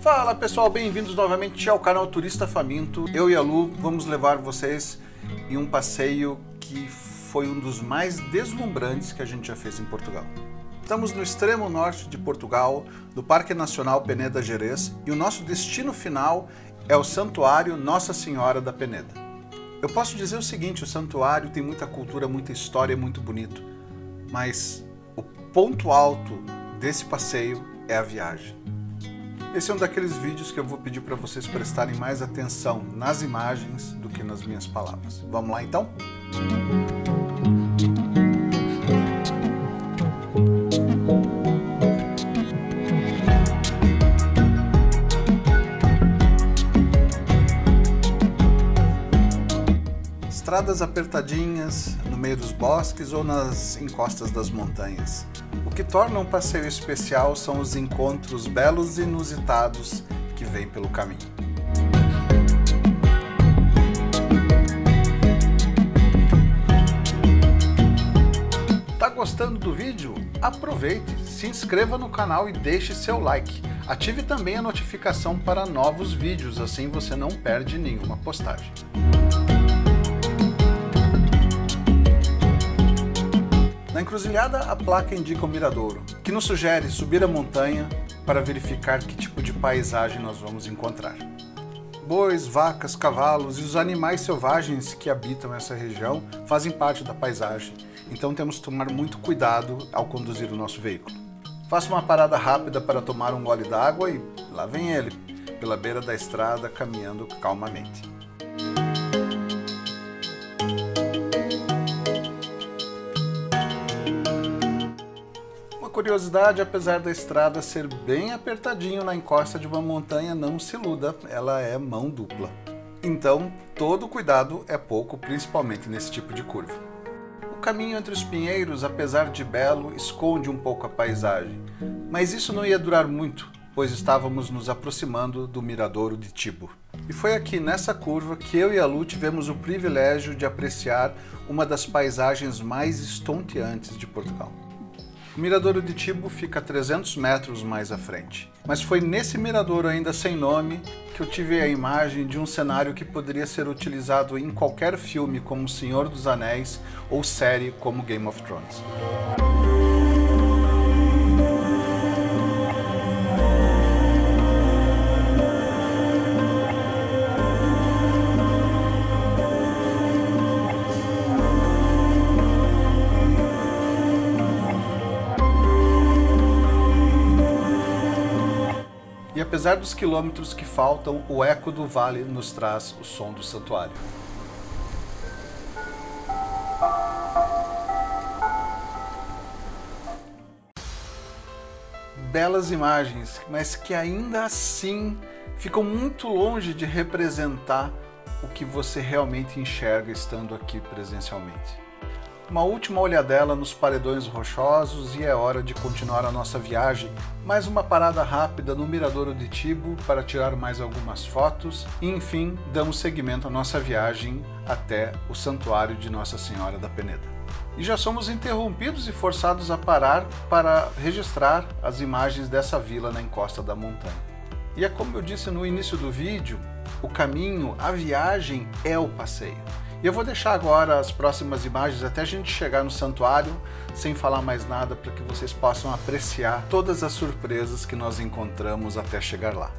Fala pessoal, bem-vindos novamente ao canal Turista Faminto. Eu e a Lu vamos levar vocês em um passeio que foi um dos mais deslumbrantes que a gente já fez em Portugal. Estamos no extremo norte de Portugal, do Parque Nacional Peneda Gerês, e o nosso destino final é o Santuário Nossa Senhora da Peneda. Eu posso dizer o seguinte, o santuário tem muita cultura, muita história, é muito bonito, mas o ponto alto desse passeio é a viagem. Esse é um daqueles vídeos que eu vou pedir para vocês prestarem mais atenção nas imagens do que nas minhas palavras. Vamos lá então? Estradas apertadinhas, no meio dos bosques ou nas encostas das montanhas. O que torna um passeio especial são os encontros belos e inusitados que vêm pelo caminho. Tá gostando do vídeo? Aproveite, se inscreva no canal e deixe seu like. Ative também a notificação para novos vídeos, assim você não perde nenhuma postagem. Na encruzilhada, a placa indica o miradouro, que nos sugere subir a montanha para verificar que tipo de paisagem nós vamos encontrar. Bois, vacas, cavalos e os animais selvagens que habitam essa região fazem parte da paisagem, então temos que tomar muito cuidado ao conduzir o nosso veículo. Faça uma parada rápida para tomar um gole d'água e lá vem ele, pela beira da estrada, caminhando calmamente. Curiosidade, apesar da estrada ser bem apertadinho na encosta de uma montanha, não se iluda, ela é mão dupla. Então, todo cuidado é pouco, principalmente nesse tipo de curva. O caminho entre os pinheiros, apesar de belo, esconde um pouco a paisagem, mas isso não ia durar muito, pois estávamos nos aproximando do Miradouro de Tibo. E foi aqui nessa curva que eu e a Lu tivemos o privilégio de apreciar uma das paisagens mais estonteantes de Portugal. O Miradouro de Tibo fica a 300 metros mais à frente. Mas foi nesse miradouro ainda sem nome que eu tive a imagem de um cenário que poderia ser utilizado em qualquer filme como Senhor dos Anéis ou série como Game of Thrones. E apesar dos quilômetros que faltam, o eco do vale nos traz o som do santuário. Belas imagens, mas que ainda assim ficam muito longe de representar o que você realmente enxerga estando aqui presencialmente. Uma última olhadela nos paredões rochosos e é hora de continuar a nossa viagem. Mais uma parada rápida no Miradouro de Tibo para tirar mais algumas fotos e, enfim, damos seguimento à nossa viagem até o Santuário de Nossa Senhora da Peneda. E já somos interrompidos e forçados a parar para registrar as imagens dessa vila na encosta da montanha. E é como eu disse no início do vídeo, o caminho, a viagem é o passeio. E eu vou deixar agora as próximas imagens até a gente chegar no santuário, sem falar mais nada, para que vocês possam apreciar todas as surpresas que nós encontramos até chegar lá.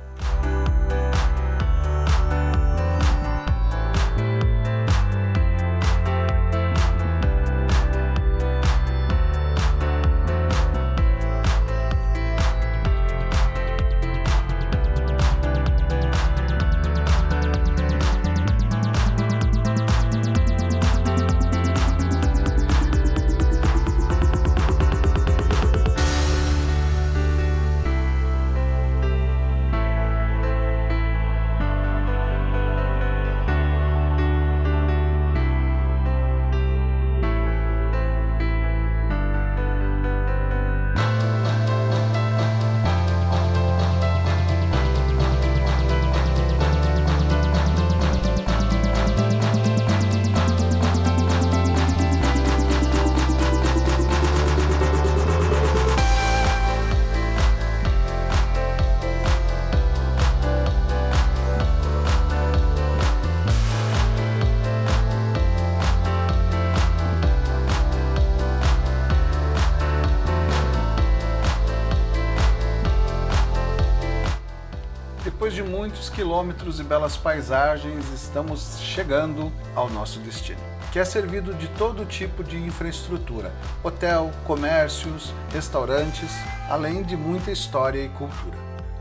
depois de muitos quilômetros e belas paisagens, estamos chegando ao nosso destino, que é servido de todo tipo de infraestrutura, hotel, comércios, restaurantes, além de muita história e cultura.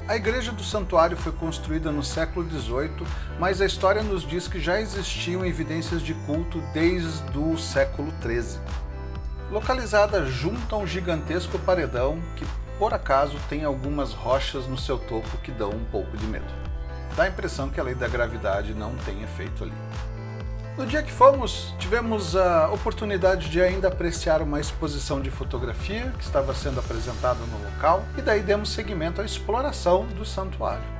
A igreja do santuário foi construída no século XVIII, mas a história nos diz que já existiam evidências de culto desde o século XIII. Localizada junto a um gigantesco paredão que, por acaso, tem algumas rochas no seu topo que dão um pouco de medo. Dá a impressão que a lei da gravidade não tem efeito ali. No dia que fomos, tivemos a oportunidade de ainda apreciar uma exposição de fotografia que estava sendo apresentada no local, e daí demos seguimento à exploração do santuário.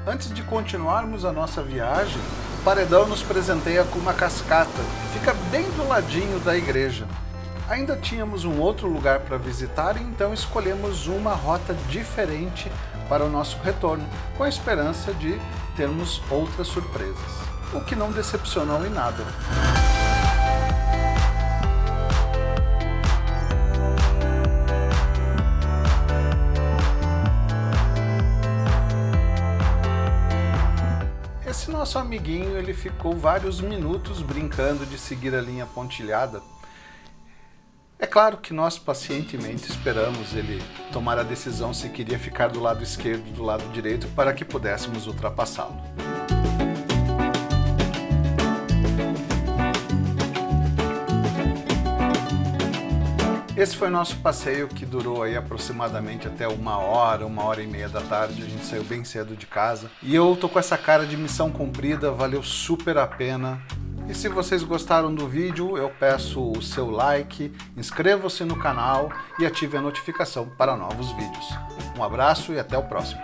Antes de continuarmos a nossa viagem, o paredão nos presenteia com uma cascata, que fica bem do ladinho da igreja. Ainda tínhamos um outro lugar para visitar, e então escolhemos uma rota diferente para o nosso retorno, com a esperança de termos outras surpresas, o que não decepcionou em nada. Esse nosso amiguinho, ele ficou vários minutos brincando de seguir a linha pontilhada. É claro que nós pacientemente esperamos ele tomar a decisão se queria ficar do lado esquerdo ou do lado direito para que pudéssemos ultrapassá-lo. Esse foi o nosso passeio, que durou aí aproximadamente até 1h, 1h30 da tarde. A gente saiu bem cedo de casa. E eu tô com essa cara de missão cumprida, valeu super a pena. E se vocês gostaram do vídeo, eu peço o seu like, inscreva-se no canal e ative a notificação para novos vídeos. Um abraço e até o próximo.